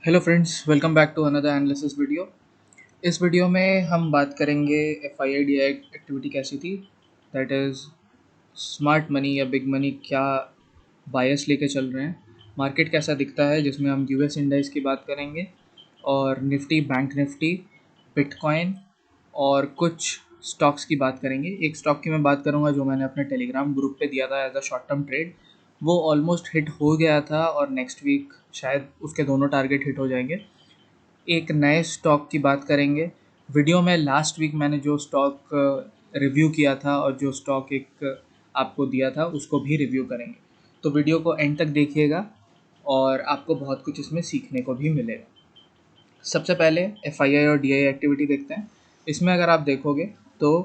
Hello friends, welcome back to another analysis video. इस video में हम बात करेंगे F I I D I activity कैसी थी, दैट इज़ स्मार्ट मनी या बिग मनी क्या बायस लेके चल रहे हैं, मार्केट कैसा दिखता है जिसमें हम यूएस इंडेक्स की बात करेंगे और निफ्टी, बैंक निफ्टी, बिटकॉइन और कुछ स्टॉक्स की बात करेंगे। एक स्टॉक की मैं बात करूंगा जो मैंने अपने टेलीग्राम ग्रुप पे दिया था as a short term trade. वो ऑलमोस्ट हिट हो गया था और नेक्स्ट वीक शायद उसके दोनों टारगेट हिट हो जाएंगे। एक नए स्टॉक की बात करेंगे। वीडियो में लास्ट वीक मैंने जो स्टॉक रिव्यू किया था और जो स्टॉक एक आपको दिया था उसको भी रिव्यू करेंगे। तो वीडियो को एंड तक देखिएगा और आपको बहुत कुछ इसमें सीखने को भी मिलेगा। सबसे पहले एफ आई आई और डी आई एक्टिविटी देखते हैं। इसमें अगर आप देखोगे तो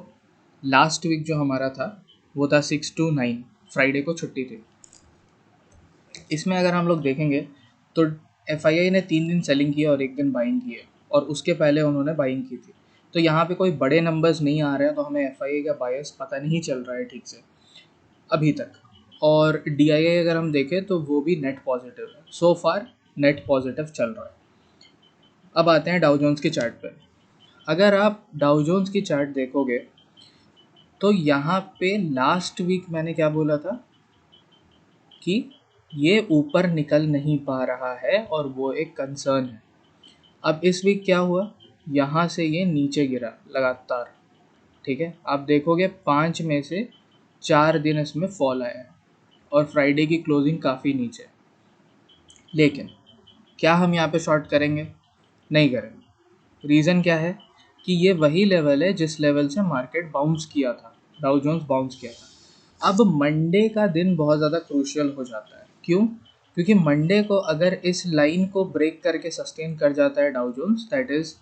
लास्ट वीक जो हमारा था वो था 6 to 9, फ्राइडे को छुट्टी थी। इसमें अगर हम लोग देखेंगे तो एफ आई आई ने 3 दिन सेलिंग की और 1 दिन बाइंग की है और उसके पहले उन्होंने बाइंग की थी। तो यहाँ पे कोई बड़े नंबर्स नहीं आ रहे हैं, तो हमें एफ आई आई का बायस पता नहीं चल रहा है ठीक से अभी तक। और डी आई आई अगर हम देखें तो वो भी नेट पॉजिटिव है, सो फार नेट पॉजिटिव चल रहा है। अब आते हैं डाउ जोन्स की चार्ट पर। अगर आप डाउ जोन्स की चार्ट देखोगे तो यहाँ पे लास्ट वीक मैंने क्या बोला था कि ये ऊपर निकल नहीं पा रहा है और वो एक कंसर्न है। अब इस वीक क्या हुआ, यहाँ से ये नीचे गिरा लगातार। ठीक है, आप देखोगे 5 में से 4 दिन इसमें फॉल आया है और फ्राइडे की क्लोजिंग काफ़ी नीचे। लेकिन क्या हम यहाँ पे शॉर्ट करेंगे? नहीं करेंगे। रीज़न क्या है कि ये वही लेवल है जिस लेवल से मार्केट बाउंस किया था, डाउ जोन्स बाउंस किया था। अब मंडे का दिन बहुत ज़्यादा क्रूशियल हो जाता है। क्यों? क्योंकि मंडे को अगर इस लाइन को ब्रेक करके सस्टेन कर जाता है डाउ जोन्स, दैट इज़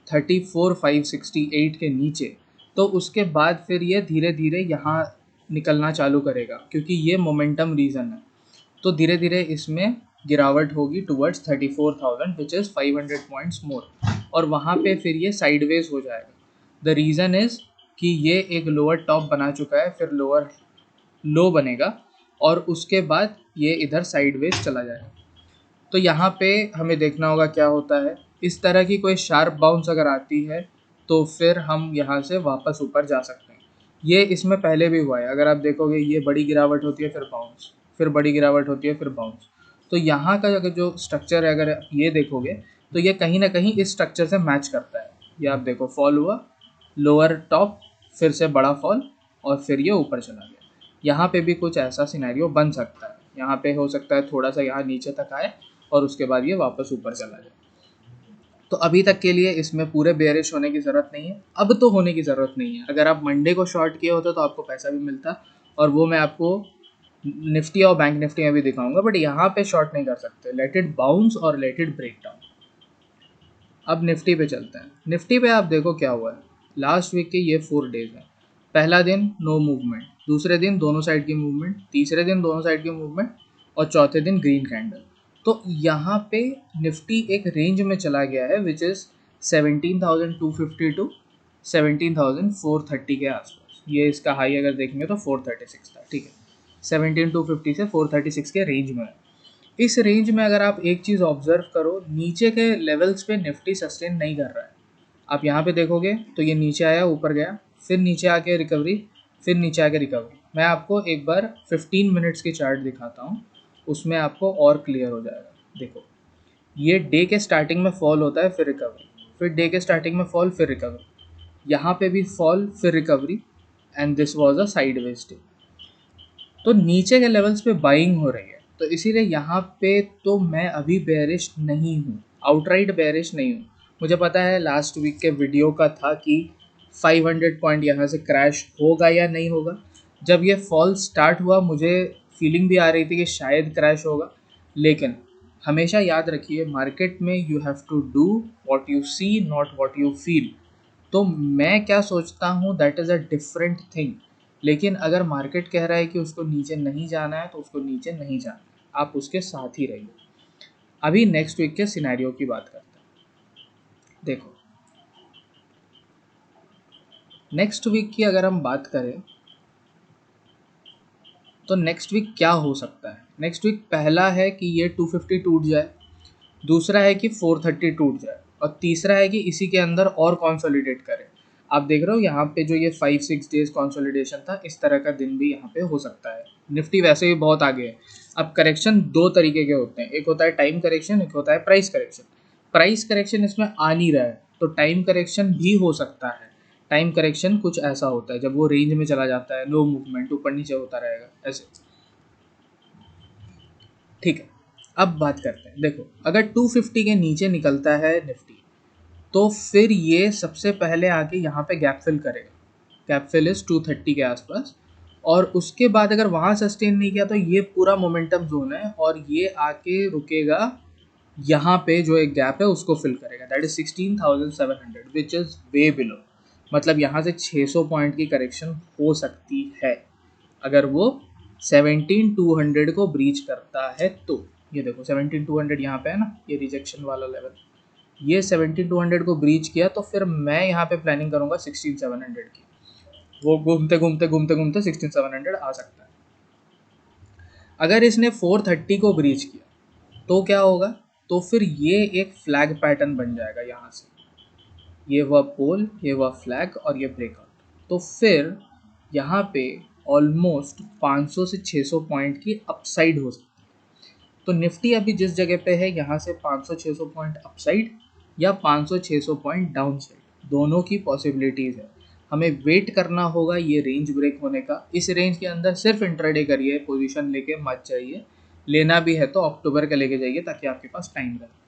34,568 के नीचे, तो उसके बाद फिर ये धीरे धीरे यहाँ निकलना चालू करेगा क्योंकि ये मोमेंटम रीज़न है। तो धीरे धीरे इसमें गिरावट होगी टुवर्ड्स 34,000 विच इज़ 500 पॉइंट्स मोर, और वहाँ पे फिर ये साइडवेज हो जाएगा। द रीज़न इज़ कि ये एक लोअर टॉप बना चुका है, फिर लोअर लो बनेगा और उसके बाद ये इधर साइडवेज चला जाएगा। तो यहाँ पे हमें देखना होगा क्या होता है। इस तरह की कोई शार्प बाउंस अगर आती है तो फिर हम यहाँ से वापस ऊपर जा सकते हैं। ये इसमें पहले भी हुआ है, अगर आप देखोगे ये बड़ी गिरावट होती है फिर बाउंस, फिर बड़ी गिरावट होती है फिर बाउंस। तो यहाँ का अगर जो स्ट्रक्चर है, अगर ये देखोगे तो ये कहीं ना कहीं इस स्ट्रक्चर से मैच करता है। ये आप देखो, फॉल हुआ, लोअर टॉप, फिर से बड़ा फॉल और फिर ये ऊपर चला गया। यहाँ पे भी कुछ ऐसा सिनेरियो बन सकता है। यहाँ पे हो सकता है थोड़ा सा यहाँ नीचे तक आए और उसके बाद ये वापस ऊपर चला जाए। तो अभी तक के लिए इसमें पूरे बेयरिश होने की ज़रूरत नहीं है, अब तो होने की ज़रूरत नहीं है। अगर आप मंडे को शॉर्ट किए होते तो आपको पैसा भी मिलता, और वो मैं आपको निफ्टी और बैंक निफ्टी में भी दिखाऊंगा। बट यहाँ पे शॉर्ट नहीं कर सकते, लेट इट बाउंस और लेट इट ब्रेक डाउन। अब निफ्टी पे चलते हैं। निफ्टी पे आप देखो क्या हुआ है। लास्ट वीक के ये 4 डेज है। पहला दिन नो मूवमेंट, दूसरे दिन दोनों साइड की मूवमेंट, तीसरे दिन दोनों साइड की मूवमेंट और चौथे दिन ग्रीन कैंडल। तो यहाँ पे निफ्टी एक रेंज में चला गया है विच इज़ 17,250 टू 17,430 के आसपास। ये इसका हाई अगर देखेंगे तो 436 था। ठीक है, 17,250 से 436 के रेंज में है। इस रेंज में अगर आप एक चीज़ ऑब्जर्व करो, नीचे के लेवल्स पे निफ्टी सस्टेन नहीं कर रहा है। आप यहाँ पे देखोगे तो ये नीचे आया, ऊपर गया, फिर नीचे आके रिकवरी, फिर नीचे आके रिकवरी। मैं आपको एक बार 15 मिनट्स की चार्ट दिखाता हूँ, उसमें आपको और क्लियर हो जाएगा। देखो, ये डे के स्टार्टिंग में फॉल होता है, फिर रिकवरी, फिर डे के स्टार्टिंग में फॉल, फिर रिकवरी, यहाँ पे भी फॉल, फिर recovery, and this was a sideways day. तो नीचे के लेवल्स पे बाइंग हो रही है, तो इसीलिए यहाँ पे तो मैं अभी बेयरिश नहीं हूँ, आउटराइट बेयरिश नहीं हूँ। मुझे पता है लास्ट वीक के वीडियो का था कि 500 पॉइंट यहाँ से क्रैश होगा या नहीं होगा। जब ये फॉल स्टार्ट हुआ मुझे फीलिंग भी आ रही थी कि शायद क्रैश होगा, लेकिन हमेशा याद रखिए मार्केट में you have to do what you see, not what you feel. तो मैं क्या सोचता हूँ that is a different thing. लेकिन अगर मार्केट कह रहा है कि उसको नीचे नहीं जाना है तो उसको नीचे नहीं जाना, आप उसके साथ ही रहिए। अभी नेक्स्ट वीक के सिनेरियो की बात करते हैं। देखो, नेक्स्ट वीक की अगर हम बात करें तो नेक्स्ट वीक क्या हो सकता है। नेक्स्ट वीक पहला है कि ये 250 टूट जाए, दूसरा है कि 430 टूट जाए, और तीसरा है कि इसी के अंदर और कंसोलिडेट करे। आप देख रहे हो यहाँ पे जो ये 5-6 डेज कंसोलिडेशन था, इस तरह का दिन भी यहाँ पे हो सकता है। निफ्टी वैसे भी बहुत आगे है। अब करेक्शन दो तरीके के होते हैं, एक होता है टाइम करेक्शन, एक होता है प्राइस करेक्शन। प्राइस करेक्शन इसमें आ नहीं रहा है, तो टाइम करेक्शन भी हो सकता है। टाइम करेक्शन कुछ ऐसा होता है जब वो रेंज में चला जाता है, लो मूवमेंट ऊपर नीचे होता रहेगा ऐसे। ठीक है, अब बात करते हैं। देखो, अगर 250 के नीचे निकलता है निफ्टी, तो फिर ये सबसे पहले आके यहाँ पे गैप फिल करेगा। गैप फिल इज 230 के आसपास, और उसके बाद अगर वहाँ सस्टेन नहीं किया तो ये पूरा मोमेंटम जोन है, और ये आके रुकेगा यहाँ पे जो एक गैप है उसको फिल करेगा, that is 16,700 which is way below. मतलब यहाँ से 600 पॉइंट की करेक्शन हो सकती है अगर वो 17,200 को ब्रीच करता है तो। ये देखो 17,200 यहाँ पे है ना, ये रिजेक्शन वाला लेवल, ये 17,200 को ब्रीच किया तो फिर मैं यहाँ पे प्लानिंग करूँगा 16,700 की। वो घूमते घूमते घूमते घूमते 16,700 आ सकता है। अगर इसने 430 को ब्रीच किया तो क्या होगा, तो फिर ये एक फ्लैग पैटर्न बन जाएगा। यहाँ से ये हुआ पोल, ये हुआ फ्लैग, और ये ब्रेकआउट। तो फिर यहाँ पे ऑलमोस्ट 500 से 600 पॉइंट की अपसाइड हो सकती है। तो निफ्टी अभी जिस जगह पे है, यहाँ से 500-600 पॉइंट अपसाइड या 500-600 पॉइंट डाउन साइड, दोनों की पॉसिबिलिटीज़ है। हमें वेट करना होगा ये रेंज ब्रेक होने का। इस रेंज के अंदर सिर्फ इंट्राडे करिए, पोजीशन लेके मत जाइए। लेना भी है तो अक्टूबर का लेके जाइए ताकि आपके पास टाइम रहे।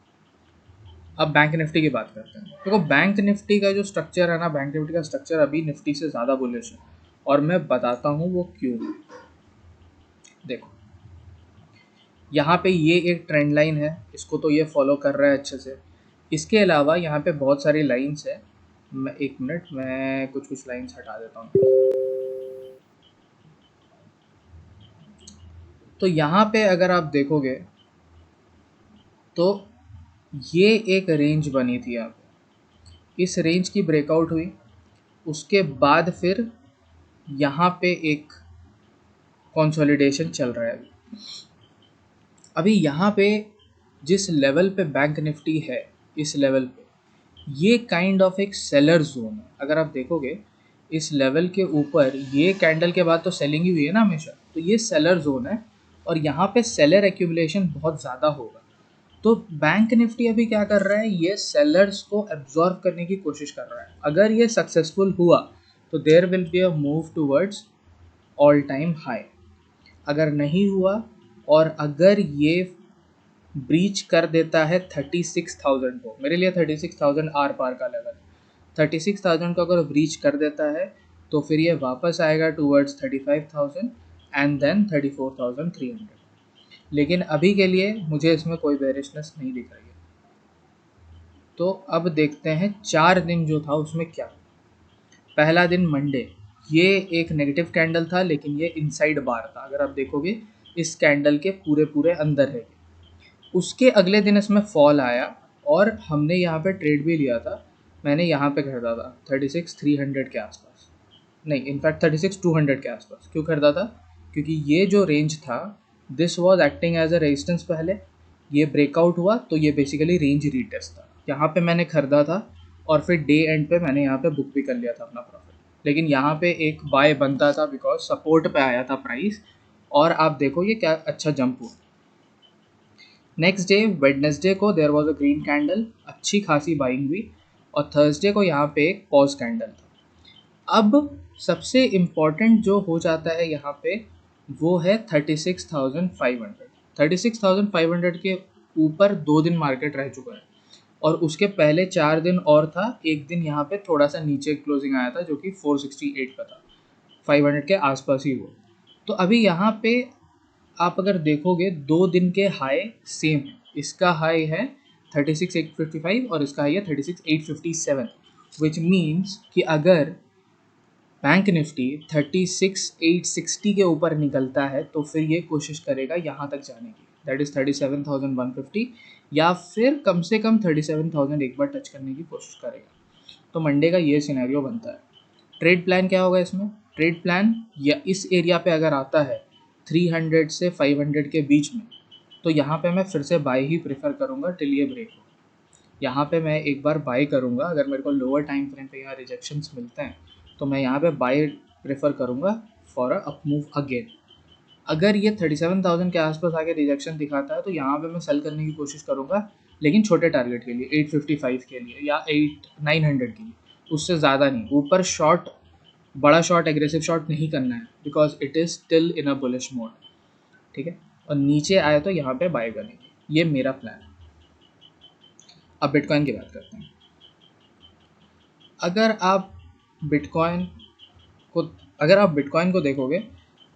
अब बैंक निफ्टी की बात करते हैं। देखो, बैंक निफ्टी का जो स्ट्रक्चर है ना, बैंक निफ्टी का स्ट्रक्चर अभी निफ्टी से ज़्यादा बुलिश है, और मैं बताता हूँ वो क्यों है। देखो, यहाँ पे ये एक ट्रेंड लाइन है, इसको तो ये फॉलो कर रहा है अच्छे से। इसके अलावा यहाँ पे बहुत सारी लाइंस है। मैं एक मिनट, मैं कुछ कुछ लाइंस हटा देता हूँ। तो यहाँ पे अगर आप देखोगे तो ये एक रेंज बनी थी यहाँ पे, इस रेंज की ब्रेकआउट हुई, उसके बाद फिर यहाँ पे एक कंसोलिडेशन चल रहा है अभी यहाँ पे जिस लेवल पे बैंक निफ्टी है, इस लेवल पे ये काइंड ऑफ एक सेलर जोन है। अगर आप देखोगे इस लेवल के ऊपर ये कैंडल के बाद तो सेलिंग ही हुई है ना हमेशा, तो ये सेलर जोन है, और यहाँ पे सेलर एक्यूमुलेशन बहुत ज़्यादा होगा। तो बैंक निफ्टी अभी क्या कर रहा है, ये सेलर्स को एब्जॉर्ब करने की कोशिश कर रहा है। अगर ये सक्सेसफुल हुआ तो there will be a move towards all time high. अगर नहीं हुआ, और अगर ये ब्रीच कर देता है 36,000 को, मेरे लिए 36,000 आर पार का लेवल, 36,000 को अगर ब्रीच कर देता है तो फिर ये वापस आएगा टूवर्ड्स 35,000 एंड देन 34,300। लेकिन अभी के लिए मुझे इसमें कोई बेरिशनेस नहीं दिख रही है। तो अब देखते हैं 4 दिन जो था उसमें क्या। पहला दिन मंडे, ये एक नेगेटिव कैंडल था, लेकिन ये इनसाइड बार था। अगर आप देखोगे इस कैंडल के पूरे पूरे अंदर है। उसके अगले दिन इसमें फॉल आया, और हमने यहाँ पे ट्रेड भी लिया था। मैंने यहाँ पे खरीदा था 36,300 के आसपास, नहीं इनफैक्ट 36,200 के आसपास। क्यों खरीदा था, क्योंकि ये जो रेंज था this was acting as a resistance. पहले ये ब्रेकआउट हुआ तो ये बेसिकली रेंज रीटेस्ट था, यहाँ पे मैंने खरीदा था, और फिर डे एंड पे मैंने यहाँ पे बुक भी कर लिया था अपना प्रॉफिट। लेकिन यहाँ पे एक बाय बनता था बिकॉज सपोर्ट पे आया था प्राइस, और आप देखो ये क्या अच्छा जंप हुआ। नेक्स्ट डे वेडनेसडे को there was a green candle, अच्छी खासी बाइंग हुई, और थर्सडे को यहाँ पे एक पॉज कैंडल था। अब सबसे इम्पॉर्टेंट जो हो जाता है यहाँ पे वो है 36,500। 36,500 के ऊपर 2 दिन मार्केट रह चुका है, और उसके पहले 4 दिन और था। एक दिन यहाँ पे थोड़ा सा नीचे क्लोजिंग आया था जो कि 468 का था, 500 के आसपास ही हुआ। तो अभी यहाँ पे आप अगर देखोगे 2 दिन के हाई सेम है। इसका हाई है 36,855 और इसका हाई है 36,857, विच मीन्स कि अगर बैंक निफ्टी 36,860 के ऊपर निकलता है तो फिर ये कोशिश करेगा यहाँ तक जाने की, दैट इज़ 37,150, या फिर कम से कम 37,000 एक बार टच करने की कोशिश करेगा। तो मंडे का ये सिनेरियो बनता है। ट्रेड प्लान क्या होगा इसमें, ट्रेड प्लान या इस एरिया पे अगर आता है 300 से 500 के बीच में, तो यहाँ पे मैं फिर से बाय ही प्रेफर करूँगा टिल ये ब्रेक हो। यहाँ पे मैं एक बार बाय करूँगा, अगर मेरे को लोअर टाइम फ्रेम पे यहाँ रिजेक्शंस मिलते हैं तो मैं यहाँ पे बाय प्रेफर करूँगा for a up move again. अगर ये 37,000 के आसपास आके रिजेक्शन दिखाता है तो यहाँ पे मैं सेल करने की कोशिश करूँगा, लेकिन छोटे टारगेट के लिए 855 के लिए या 900 के लिए, उससे ज़्यादा नहीं। ऊपर शॉर्ट, बड़ा शॉर्ट, एग्रेसिव शॉर्ट नहीं करना है because it is still in a bullish mode, ठीक है। और नीचे आए तो यहाँ पे बाय करेंगे, ये मेरा प्लान है। अब बिटकॉइन की बात करते हैं। अगर आप बिटकॉइन को अगर आप बिटकॉइन को देखोगे,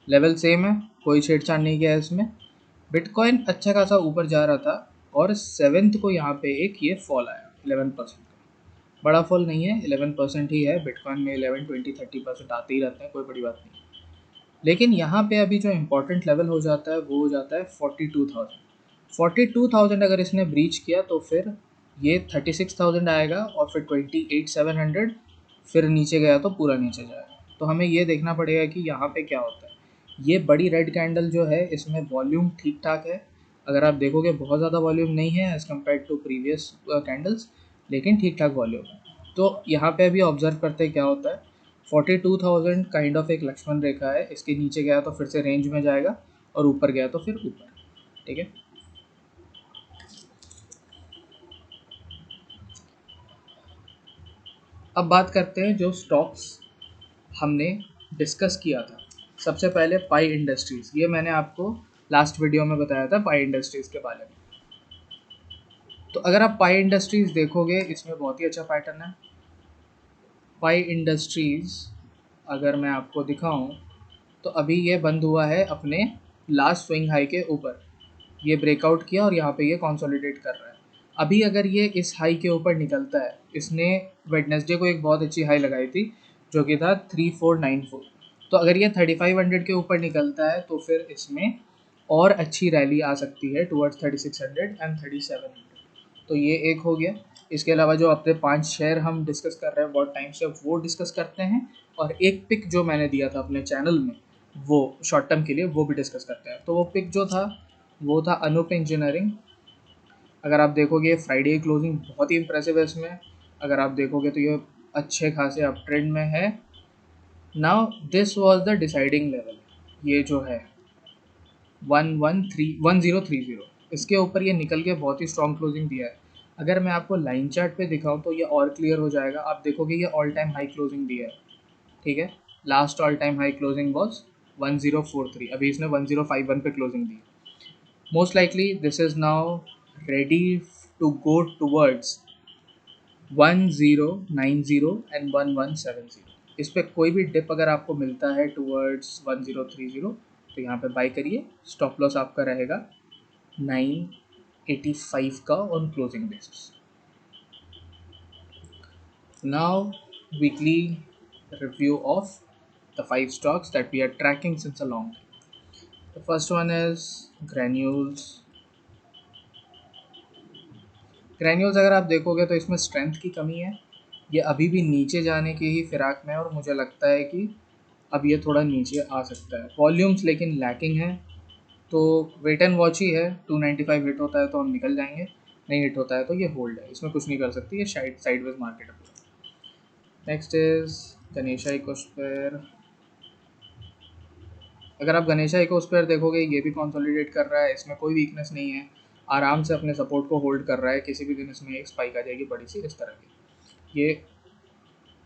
लेवल सेम है, कोई छेड़छाड़ नहीं किया है इसमें। बिटकॉइन अच्छा खासा ऊपर जा रहा था और 7th को यहाँ पे एक ये फॉल आया 11%। बड़ा फॉल नहीं है, 11% ही है। बिटकॉइन में 11, 20, 30% आते ही रहते हैं, कोई बड़ी बात नहीं। लेकिन यहाँ पे अभी जो इम्पोर्टेंट लेवल हो जाता है वो हो जाता है 42,000। 42,000 अगर इसने ब्रीच किया तो फिर ये 36,000 आएगा और फिर 28,700, फिर नीचे गया तो पूरा नीचे जाएगा। तो हमें ये देखना पड़ेगा कि यहाँ पे क्या होता है। ये बड़ी रेड कैंडल जो है इसमें वॉल्यूम ठीक ठाक है, अगर आप देखोगे बहुत ज़्यादा वॉल्यूम नहीं है as compare to previous candles, लेकिन ठीक ठाक वॉल्यूम है। तो यहाँ पे अभी ऑब्जर्व करते हैं क्या होता है। 42,000 काइंड ऑफ एक लक्ष्मण रेखा है, इसके नीचे गया तो फिर से रेंज में जाएगा और ऊपर गया तो फिर ऊपर, ठीक है। अब बात करते हैं जो स्टॉक्स हमने डिस्कस किया था। सबसे पहले पाई इंडस्ट्रीज़, ये मैंने आपको लास्ट वीडियो में बताया था पाई इंडस्ट्रीज़ के बारे में। तो अगर आप पाई इंडस्ट्रीज़ देखोगे इसमें बहुत ही अच्छा पैटर्न है। पाई इंडस्ट्रीज़ अगर मैं आपको दिखाऊं तो अभी ये बंद हुआ है अपने लास्ट स्विंग हाई के ऊपर, ये ब्रेकआउट किया और यहाँ पे ये कंसोलिडेट कर रहा है। अभी अगर ये इस हाई के ऊपर निकलता है, इसने वेडनेसडे को एक बहुत अच्छी हाई लगाई थी जो कि था 3494। तो अगर ये 3500 के ऊपर निकलता है तो फिर इसमें और अच्छी रैली आ सकती है टुवर्ड्स 3600 एंड 3700। तो ये एक हो गया। इसके अलावा जो अपने 5 शेयर हम डिस्कस कर रहे हैं बहुत टाइम से, वो डिस्कस करते हैं। और एक पिक जो मैंने दिया था अपने चैनल में वो शॉर्ट टर्म के लिए, वो भी डिस्कस करते हैं। तो वो पिक जो था वो था अनूप इंजीनियरिंग। अगर आप देखोगे फ्राइडे की क्लोजिंग बहुत ही इंप्रेसिव है इसमें। अगर आप देखोगे तो ये अच्छे खासे अप ट्रेंड में है। Now this was the deciding level, ये जो है 1030, इसके ऊपर ये निकल के बहुत ही स्ट्रॉन्ग क्लोजिंग दिया है। अगर मैं आपको लाइन चार्ट पे दिखाऊं तो ये और क्लियर हो जाएगा। आप देखोगे ये ऑल टाइम हाई क्लोजिंग दिया है, ठीक है। Last all time high closing was 1043, अभी इसने 1051 पे क्लोजिंग दी। Most likely this is now ready to go towards 1090 and 1170। इस पर कोई भी डिप अगर आपको मिलता है टूवर्ड्स 1030 तो यहाँ पे बाई करिए। स्टॉप लॉस आपका रहेगा 985 का on closing basis. Now, weekly review of the 5 stocks that we are tracking since a long time. The first one is Granules. Granules अगर आप देखोगे तो इसमें स्ट्रेंथ की कमी है, ये अभी भी नीचे जाने की ही फिराक में है और मुझे लगता है कि अब ये थोड़ा नीचे आ सकता है। वॉल्यूम्स लेकिन लैकिंग है, तो वेट एंड वॉच ही है। 295 हिट होता है तो हम निकल जाएंगे, नहीं हिट होता है तो ये होल्ड है, इसमें कुछ नहीं कर सकती, ये साइडवेज मार्केट है। Next is Ganesha ecosphere. अगर आप गणेशा इकोस्फेयर देखोगे ये भी कंसोलिडेट कर रहा है, इसमें कोई वीकनेस नहीं है, आराम से अपने सपोर्ट को होल्ड कर रहा है। किसी भी दिन इसमें एक स्पाइक आ जाएगी बड़ी सी इस तरह की। ये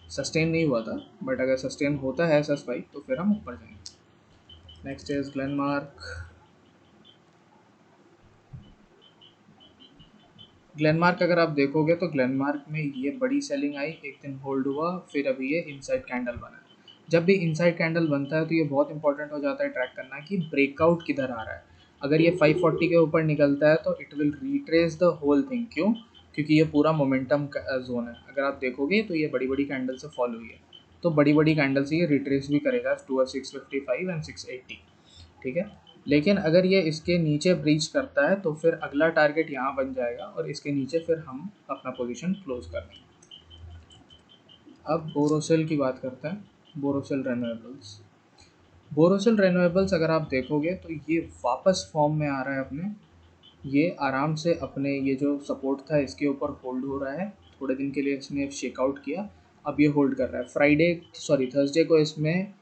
सस्टेन नहीं हुआ था, बट अगर सस्टेन होता है ऐसा स्पाइक तो फिर हम ऊपर जाएंगे। Next is Glenmark. ग्लेनमार्क अगर आप देखोगे तो ग्लेनमार्क में ये बड़ी सेलिंग आई, एक दिन होल्ड हुआ, फिर अभी ये इनसाइड कैंडल बना। जब भी इनसाइड कैंडल बनता है तो ये बहुत इंपॉर्टेंट हो जाता है ट्रैक करना कि ब्रेकआउट किधर आ रहा है। अगर ये 540 के ऊपर निकलता है तो it will retrace the whole thing. क्यों? क्योंकि ये पूरा मोमेंटम जोन है। अगर आप देखोगे तो ये बड़ी बड़ी कैंडल से फॉलो हुई है, तो बड़ी बड़ी कैंडल से ये रिट्रेस भी करेगा टू 655 एंड 680, ठीक है। लेकिन अगर ये इसके नीचे ब्रीच करता है तो फिर अगला टारगेट यहाँ बन जाएगा और इसके नीचे फिर हम अपना पोजीशन क्लोज कर देंगे। अब बोरोसिल की बात करते हैं। बोरोसिल रेन्यूएबल्स। बोरोसिल रेन्यूएबल्स अगर आप देखोगे तो ये वापस फॉर्म में आ रहा है अपने ये आराम से अपने ये जो सपोर्ट था इसके ऊपर होल्ड हो रहा है, थोड़े दिन के लिए इसने शेकआउट किया, अब ये होल्ड कर रहा है। थर्सडे को इसमें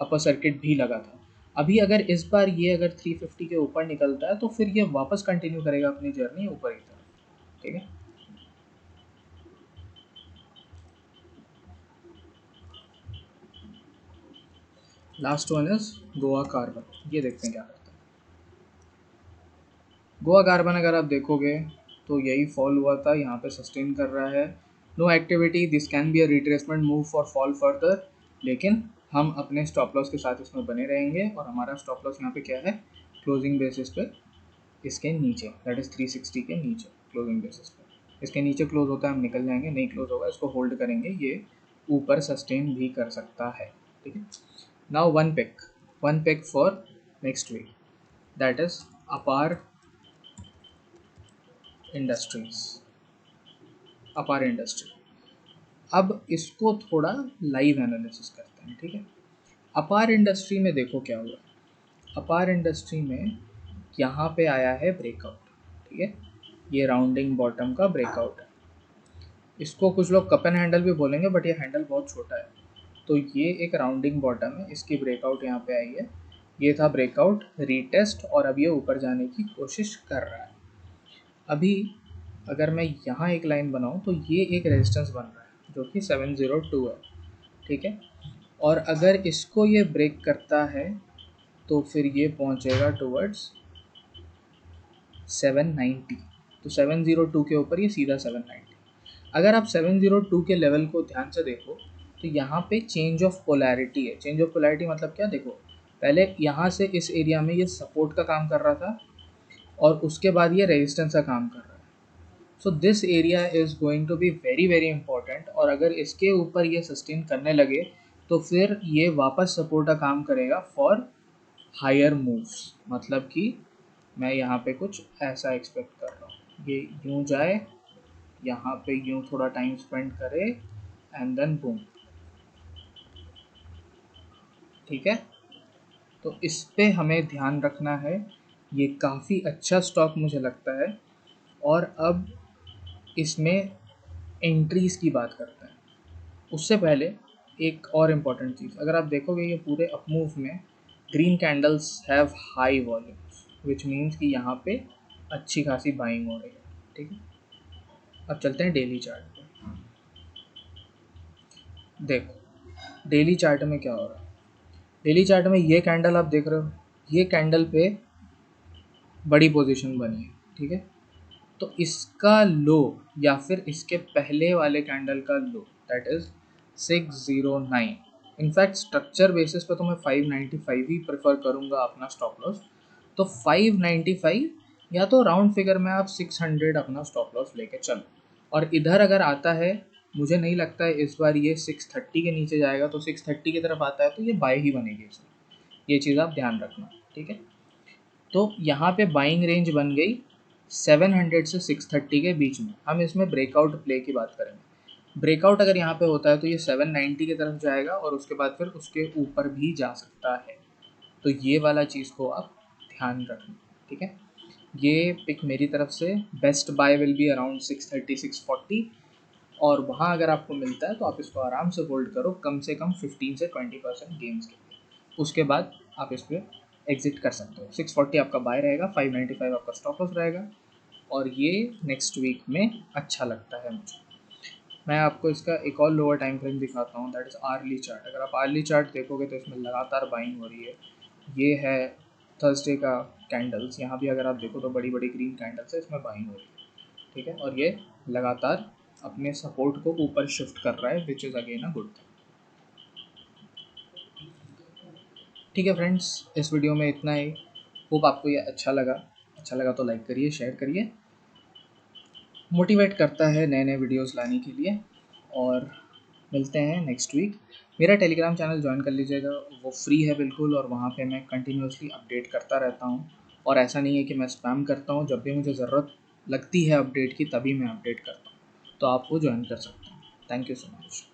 अपर सर्किट भी लगा था। अभी अगर इस बार ये अगर 350 के ऊपर निकलता है तो फिर ये वापस कंटिन्यू करेगा अपनी जर्नी ऊपर की तरफ, ठीक है। Last one is Goa carbon, ये देखते हैं क्या करता है। गोवा कार्बन अगर आप देखोगे तो यही फॉल हुआ था, यहाँ पे सस्टेन कर रहा है। No activity, this can be a retracement move for fall further, लेकिन हम अपने स्टॉप लॉस के साथ इसमें बने रहेंगे। और हमारा स्टॉप लॉस यहाँ पे क्या है, क्लोजिंग बेसिस पे इसके नीचे, दैट इज 360 के नीचे क्लोजिंग बेसिस पे। इसके नीचे क्लोज होता है हम निकल जाएंगे, नहीं क्लोज होगा इसको होल्ड करेंगे, ये ऊपर सस्टेन भी कर सकता है, ठीक है। Now one pick for next week, that is Apar industries, Apar industry. अब इसको थोड़ा लाइव एनालिसिस करते हैं, ठीक है। अपार इंडस्ट्री में देखो क्या हुआ, अपार इंडस्ट्री में यहाँ पे आया है ब्रेकआउट, ठीक है। ये राउंडिंग बॉटम का ब्रेकआउट है, इसको कुछ लोग कप एंड हैंडल भी बोलेंगे, बट ये हैंडल बहुत छोटा है। तो ये एक राउंडिंग बॉटम है, इसकी ब्रेकआउट यहाँ पे आई है, ये था ब्रेकआउट, रीटेस्ट, और अब ये ऊपर जाने की कोशिश कर रहा है। अभी अगर मैं यहाँ एक लाइन बनाऊँ तो ये एक रेजिस्टेंस बन रहा है जो कि 702 है, ठीक है। और अगर इसको ये ब्रेक करता है तो फिर ये पहुँचेगा टुवर्ड्स 790, तो 702 के ऊपर ये सीधा 790। अगर आप 702 के लेवल को ध्यान से देखो तो यहाँ पे चेंज ऑफ पोलैरिटी है। चेंज ऑफ पोलैरिटी मतलब क्या, देखो पहले यहाँ से इस एरिया में ये सपोर्ट का काम कर रहा था और उसके बाद ये रेजिस्टेंस का काम कर रहा है। So this area is going to be very very important, और अगर इसके ऊपर ये सस्टेन करने लगे तो फिर ये वापस सपोर्ट का काम करेगा फॉर हायर मूव्स। मतलब कि मैं यहाँ पे कुछ ऐसा एक्सपेक्ट कर रहा हूँ, ये यूँ जाए, यहाँ पे यूँ थोड़ा टाइम स्पेंड करे, एंड देन बूम, ठीक है। तो इस पे हमें ध्यान रखना है, ये काफ़ी अच्छा स्टॉक मुझे लगता है। और अब इसमें एंट्रीज़ की बात करते हैं, उससे पहले एक और इम्पॉर्टेंट चीज़, अगर आप देखोगे ये पूरे अप मूव में green candles have high volumes, which means कि यहाँ पे अच्छी खासी बाइंग हो रही है, ठीक है। अब चलते हैं डेली चार्ट पे। देखो डेली चार्ट में क्या हो रहा है, डेली चार्ट में ये कैंडल आप देख रहे हो, ये कैंडल पे बड़ी पोजीशन बनी है, ठीक है। तो इसका लो या फिर इसके पहले वाले कैंडल का लो, that is 609। In fact structure basis पे तो मैं 595 ही प्रेफर करूँगा अपना स्टॉप लॉस। तो 595 या तो राउंड फिगर में आप 600 अपना स्टॉप लॉस लेके चलो। और इधर अगर आता है, मुझे नहीं लगता है इस बार ये 630 के नीचे जाएगा, तो 630 की तरफ आता है तो ये बाय ही बनेगी इसमें, ये चीज़ आप ध्यान रखना, ठीक है। तो यहाँ पे बाइंग रेंज बन गई 700 से 630 के बीच में। हम इसमें ब्रेकआउट प्ले की बात करेंगे, ब्रेकआउट अगर यहाँ पे होता है तो ये 790 की तरफ जाएगा और उसके बाद फिर उसके ऊपर भी जा सकता है। तो ये वाला चीज़ को आप ध्यान रखना, ठीक है। ये पिक मेरी तरफ से, best buy will be around 630 640, और वहाँ अगर आपको मिलता है तो आप इसको आराम से होल्ड करो, कम से कम 15 से 20% गेम्स के लिए। उसके बाद आप इस पर एग्जिट कर सकते हो। 640 आपका बाय रहेगा, 595 आपका स्टॉप लॉस रहेगा, और ये नेक्स्ट वीक में अच्छा लगता है मुझे। मैं आपको इसका एक और लोअर टाइम फ्रेम दिखाता हूँ, दैट इज़ आर्ली चार्ट। अगर आप आर्ली चार्ट देखोगे तो इसमें लगातार बाइंग हो रही है। ये है थर्सडे का कैंडल्स, यहाँ भी अगर आप देखो तो बड़ी बड़ी ग्रीन कैंडल्स है, इसमें बाइंग हो रही है, ठीक है। और ये लगातार अपने सपोर्ट को ऊपर शिफ्ट कर रहा है, which is again a good thing. ठीक है फ्रेंड्स, इस वीडियो में इतना ही। होप आपको ये अच्छा लगा तो लाइक करिए, शेयर करिए, मोटिवेट करता है नए नए वीडियोस लाने के लिए। और मिलते हैं नेक्स्ट वीक। मेरा टेलीग्राम चैनल ज्वाइन कर लीजिएगा, वो फ्री है बिल्कुल, और वहाँ पे मैं कंटिन्यूसली अपडेट करता रहता हूँ। और ऐसा नहीं है कि मैं स्पैम करता हूँ, जब भी मुझे ज़रूरत लगती है अपडेट की तभी मैं अपडेट करता हूँ, तो आप वो ज्वाइन कर सकते हैं। Thank you so much.